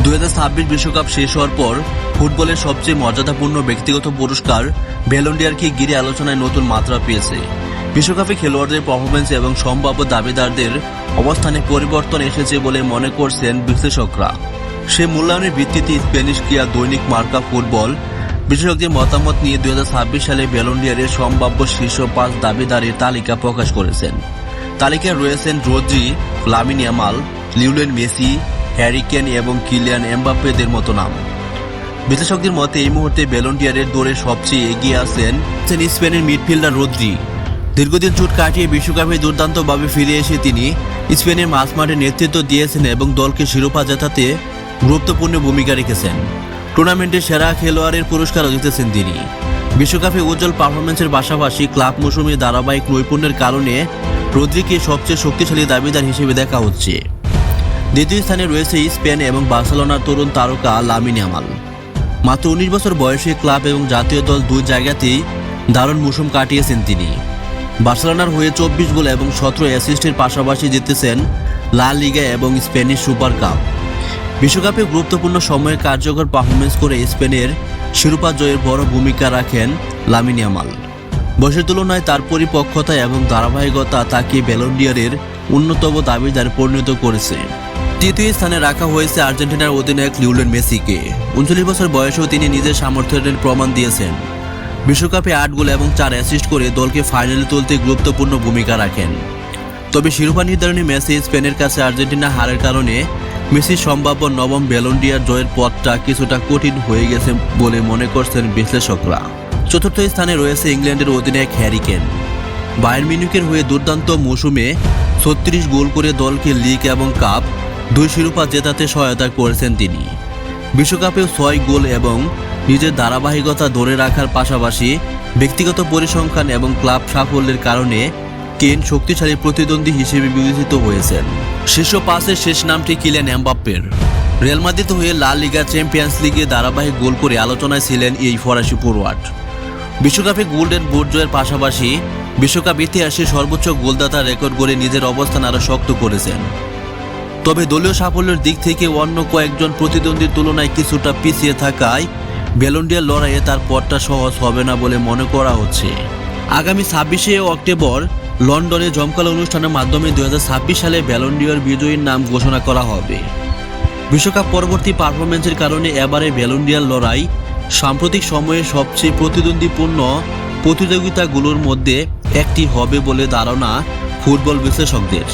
2026 বিশ্বকাপ শেষ হওয়ার পর ফুটবলের সবচেয়ে মর্যাদাপূর্ণ ব্যক্তিগত পুরস্কার ব্যালন ডি'অরকে ঘিরে আলোচনায় নতুন মাত্রা পেয়েছে। বিশ্বকাপে খেলোয়াড়দের পারফরম্যান্স এবং সম্ভাব্য দাবিদারদের অবস্থানে পরিবর্তন এসেছে বলে মনে করছেন বিশ্লেষকরা। সে মূল্যায়নের ভিত্তিতে স্প্যানিশ ক্রীড়া দৈনিক মার্কা ফুটবল বিশেষজ্ঞদের মতামত নিয়ে 2026 সালে ব্যালন ডি'অরের সম্ভাব্য শীর্ষ 5 দাবিদারের তালিকা প্রকাশ করেছেন। তালিকায় রয়েছেন Rodri, Lamine Yamal, Lionel Messi, Harry Kane এবং কিলিয়ান এমবাপ্পেদের মতো নাম। বিশ্লেষকদের মতে এই মুহূর্তে ব্যালন ডি'অরের দৌড়ে সবচেয়ে এগিয়ে আছেন স্পেনের মিডফিল্ডার রদ্রি। দীর্ঘদিন চোট কাটিয়ে বিশ্বকাপে দুর্দান্তভাবে ফিরে এসে তিনি স্পেনের মাঝমাঠে নেতৃত্ব দিয়েছেন এবং দলকে শিরোপা জেতাতে গুরুত্বপূর্ণ ভূমিকা রেখেছেন। টুর্নামেন্টের সেরা খেলোয়াড়ের পুরস্কারও জিতেছেন তিনি। বিশ্বকাপে উজ্জ্বল পারফরম্যান্সের পাশাপাশি ক্লাব মৌসুমে ধারাবাহিক নৈপুণ্যের কারণে রদ্রিকে সবচেয়ে শক্তিশালী দাবিদার হিসেবে দেখা হচ্ছে। দ্বিতীয় স্থানে রয়েছে স্পেন এবং বার্সেলোনার তরুণ তারকা লামিন ইয়ামাল। মাত্র 19 বছর বয়সে ক্লাব এবং জাতীয় দল দুই জায়গাতেই দারুণ মৌসুম কাটিয়েছেন তিনি। বার্সেলোনার হয়ে 24 গোল এবং 17 অ্যাসিস্টের পাশাপাশি জিতেছেন লা লিগা এবং স্পেনিশ সুপার কাপ। বিশ্বকাপে গুরুত্বপূর্ণ সময়ে কার্যকর পারফরম্যান্স করে স্পেনের শিরোপা জয়ের বড় ভূমিকা রাখেন লামিন ইয়ামাল। বয়সের তুলনায় তার পরিপক্কতা এবং ধারাবাহিকতা তাকে ব্যালন ডি'অরের অন্যতম দাবিদার পরিণত করেছে। তৃতীয় স্থানে রাখা হয়েছে আর্জেন্টিনার অধিনায়ক লিওনেল মেসিকে। 39 বছর বয়সেও তিনি নিজের সামর্থ্যের প্রমাণ দিয়েছেন। বিশ্বকাপে 8 গোল এবং 4 অ্যাসিস্ট করে দলকে ফাইনালে তুলতে গুরুত্বপূর্ণ ভূমিকা রাখেন। তবে শিরোপা নির্ধারণী ম্যাচে স্পেনের কাছে আর্জেন্টিনা হারের কারণে মেসির সম্ভাব্য নবম ব্যালন ডি'অর জয়ের পথটা কিছুটা কঠিন হয়ে গেছে বলে মনে করছেন বিশ্লেষকরা। চতুর্থ স্থানে রয়েছে ইংল্যান্ডের অধিনায়ক হ্যারি কেন। বায়ার্ন মিউনিখের হয়ে দুর্দান্ত মৌসুমে 36 গোল করে দলকে লিগ এবং কাপ 2 শিরোপা জেতাতে সহায়তা করেছেন তিনি। বিশ্বকাপেও 6 গোল এবং নিজের ধারাবাহিকতা ধরে রাখার পাশাপাশি ব্যক্তিগত পরিসংখ্যান এবং ক্লাব সাফল্যের কারণে কেন শক্তিশালী প্রতিদ্বন্দ্বী হিসেবে বিবেচিত হয়েছেন। শীর্ষ 5-এর শেষ নামটি কিলিয়ান এমবাপ্পের। রিয়াল মাদ্রিদ হয়ে লা লিগা, চ্যাম্পিয়ন্স লিগে ধারাবাহিক গোল করে আলোচনায় ছিলেন এই ফরাসি ফরোয়ার্ড। বিশ্বকাপে গোল্ডেন বুট জয়ের পাশাপাশি বিশ্বকাপ ইতিহাসে সর্বোচ্চ গোলদাতা রেকর্ড গড়ে নিজের অবস্থান আরও শক্ত করেছেন। তবে দলীয় সাফল্যের দিক থেকে অন্য কয়েকজন প্রতিদ্বন্দ্বীর তুলনায় কিছুটা পিছিয়ে থাকায় ব্যালন ডি'অর লড়াইয়ে তার পথটা সহজ হবে না বলে মনে করা হচ্ছে। আগামী 26শে অক্টোবর লন্ডনে জমকালো অনুষ্ঠানের মাধ্যমে 2026 সালে ব্যালন ডি'অর বিজয়ীর নাম ঘোষণা করা হবে। বিশ্বকাপ পরবর্তী পারফরম্যান্সের কারণে এবারে ব্যালন ডি'অর লড়াই সাম্প্রতিক সময়ে সবচেয়ে প্রতিদ্বন্দ্বীপূর্ণ প্রতিযোগিতাগুলোর মধ্যে একটি হবে বলে ধারণা ফুটবল বিশ্লেষকদের।